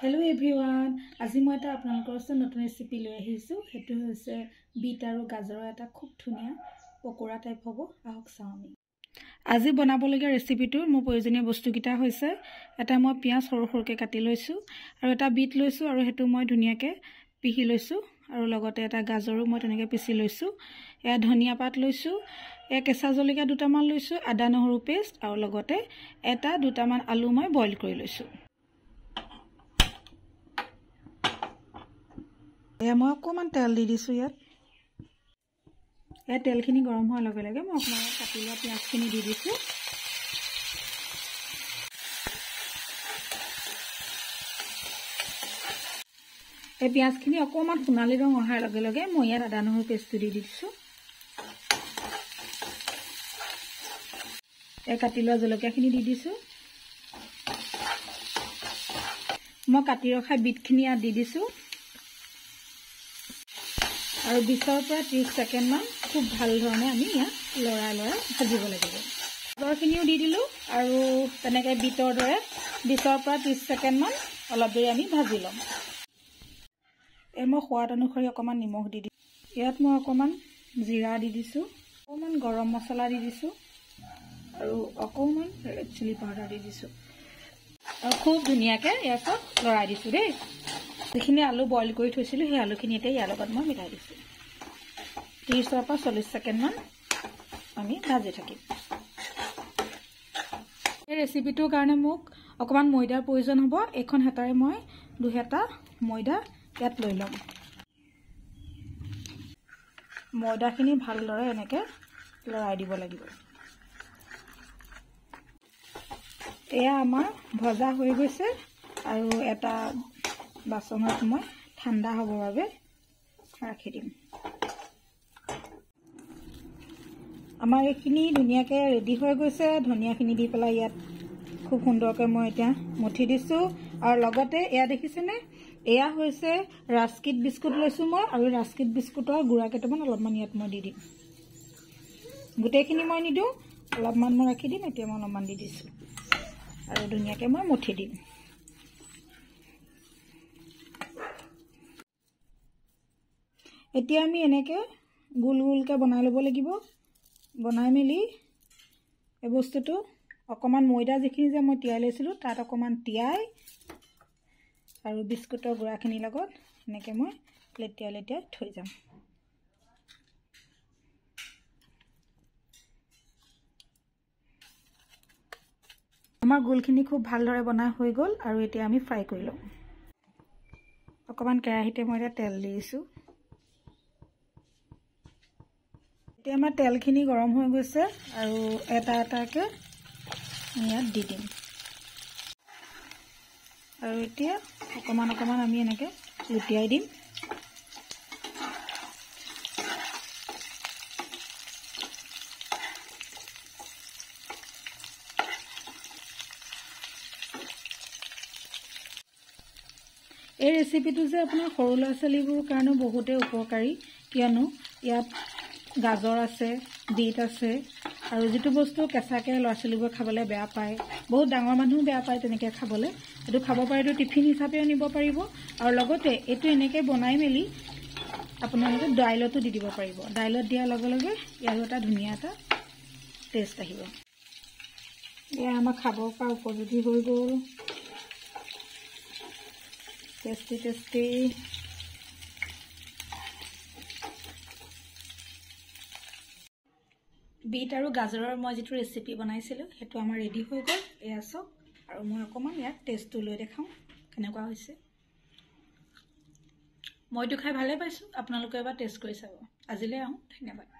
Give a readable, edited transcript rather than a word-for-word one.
Hello everyone, আজি মই এটা আপোনালোকৰ ওচৰত নতুন ৰেচিপি লৈ আহিছো। হেতু হৈছে বিট আৰু গাজৰৰ এটা খুব ধুনীয়া পকোৰা টাইপ হ'ব। আহক চাওঁ আমি। আজি বনাবলগীয়া ৰেচিপিটোৰ মোৰ প্ৰয়োজনীয় বস্তুকিটা হৈছে এটা মই পিয়াজ সৰু সৰুকৈ কাটি লৈছো আৰু এটা বিট লৈছো আৰু হেতু মই ধুনীয়াকৈ পিহি লৈছো আৰু লগতে এটা গাজৰো মই তেনেকৈ পিছি লৈছো। এয়া ধনিয়া পাত লৈছো, এয়া কেঁচা জলকীয়া দুটামান লৈছো, আদা নহৰু পেষ্ট আৰু লগতে এটা দুটামান আলু মই বইল কৰি লৈছো। এয়া মই অকমান তেল দি দিছো ইয়াত। এই তেলখিনি গৰম হোৱাৰ লগে লগে মই অকমান কাটি লোৱা পিয়াজখিনি দি দিছো। এই পিয়াজখিনি অকমান সোণালী ৰং অহাৰ লগে লগে মই ইয়াত আদা নহৰু পেষ্টটো দি দিছো। এই কাটি লোৱা জলকীয়াখিনি দি দিছো। মই কাটি ৰখা বিটখিনি ইয়াত দি দিছো আৰু 20 পৰা 30 সেকেন্ড মান খুব ভাল ধৰণে আমি ইয়াত লৰাই ভাজিব লাগিব। গাজৰখিনিও দি দিলো আৰু তেনেকৈ বিটৰ দৰে 20 পৰা 30 সেকেন্ড মান অলপ দেৰি আমি ভাজি লম। এই মই সোৱাদ অনুসৰি অকমান নিমখ দি দিছো। ইয়াত মই অকমান জিৰা দি দিছো, অকমান গৰম মছলা দি দিছো আৰু অকমান ৰেড চিলি পাউডাৰ দি দিছো আৰু খুব ধুনীয়াকৈ ইয়াক লৰাই দিছো দেই। যিখিনি আলু বইল কৰি থৈছিলো সেই আলুখিনি এতিয়া ইয়াৰ লগত মই মিলাই দিছো। 30 পৰা 40 সেকেন্ড মান আমি ভাজি থাকিম। এই ৰেচিপিটোৰ কাৰণে মোক অকমান ময়দাৰ প্ৰয়োজন হ'ব। এখন হেতাৰে মই 2 হেতা ময়দা ইয়াত লৈ ল'ম। ময়দাখিনি ভালদৰে এনেকৈ লৰাই দিব লাগিব। এয়া আমাৰ ভজা হৈ গৈছে আৰু এটা বাচনত মই ঠাণ্ডা হ'বৰ বাবে ৰাখি দিম। আমাৰ এইখিনি ধুনীয়াকৈ ৰেডি হৈ গৈছে। ধনিয়াখিনি দি পেলাই ইয়াত খুব সুন্দৰকৈ মই এতিয়া মঠি দিছো আৰু লগতে এয়া দেখিছেনে, এয়া হৈছে ৰাস্কিট বিস্কুট লৈছো মই আৰু ৰাস্কিট বিস্কুটৰ গুড়া কেইটামান অলপমান ইয়াত মই দি দিম। গোটেইখিনি মই নিদিওঁ, অলপমান মই ৰাখি দিম। এতিয়া মই অলপমান দি দিছো আৰু ধুনীয়াকৈ মই মঠি দিম। এতিয়া আমি এনেকৈ গোল গোলকৈ বনাই ল'ব লাগিব। বনাই মেলি এই বস্তুটো অকমান ময়দা যিখিনি যে মই তিয়াই লৈছিলোঁ তাত অকমান তিয়াই আৰু বিস্কুটৰ গুড়াখিনিৰ লগত এনেকৈ মই লেটিয়াই লেটিয়াই থৈ যাম। আমাৰ গোলখিনি খুব ভালদৰে বনাই হৈ গ'ল আৰু এতিয়া আমি ফ্ৰাই কৰি লওঁ। অকমান কেৰাহীতে মই এতিয়া তেল দি দিছোঁ। এতিয়া আমাৰ তেলখিনি গৰম হৈ গৈছে আৰু এটা এটাকৈ ইয়াত দি দিম আৰু এতিয়া অকমান অকমান আমি এনেকৈ লুটিয়াই দিম। এই ৰেচিপিটো যে আপোনাৰ সৰু ল'ৰা ছোৱালীবোৰৰ কাৰণে বহুতে উপকাৰী, কিয়নো ইয়াত গাজৰ আছে, বিট আছে আৰু যিটো বস্তু কেঁচাকৈ ল'ৰা ছোৱালীবোৰে খাবলৈ বেয়া পায়, বহুত ডাঙৰ মানুহো বেয়া পায় তেনেকৈ খাবলৈ, এইটো খাব পাৰে। এইটো টিফিন হিচাপেও নিব পাৰিব আৰু লগতে এইটো এনেকৈ বনাই মেলি আপোনালোকে দাইলতো দি দিব পাৰিব। দাইলত দিয়াৰ লগে লগে ইয়াৰো এটা ধুনীয়া এটা টেষ্ট আহিব। এয়া আমাৰ খাব পৰা উপযোগী হৈ গ'ল। Tasty tasty. বিট আৰু গাজৰৰ মই যিটো ৰেচিপি বনাইছিলোঁ সেইটো আমাৰ ৰেডি হৈ গ'ল। এয়া চাওক আৰু মই অকণমান ইয়াত টেষ্টটো লৈ দেখাওঁ কেনেকুৱা হৈছে। মইতো খাই ভালেই পাইছোঁ, আপোনালোকে এবাৰ টেষ্ট কৰি চাব। আজিলৈ আহোঁ, ধন্যবাদ।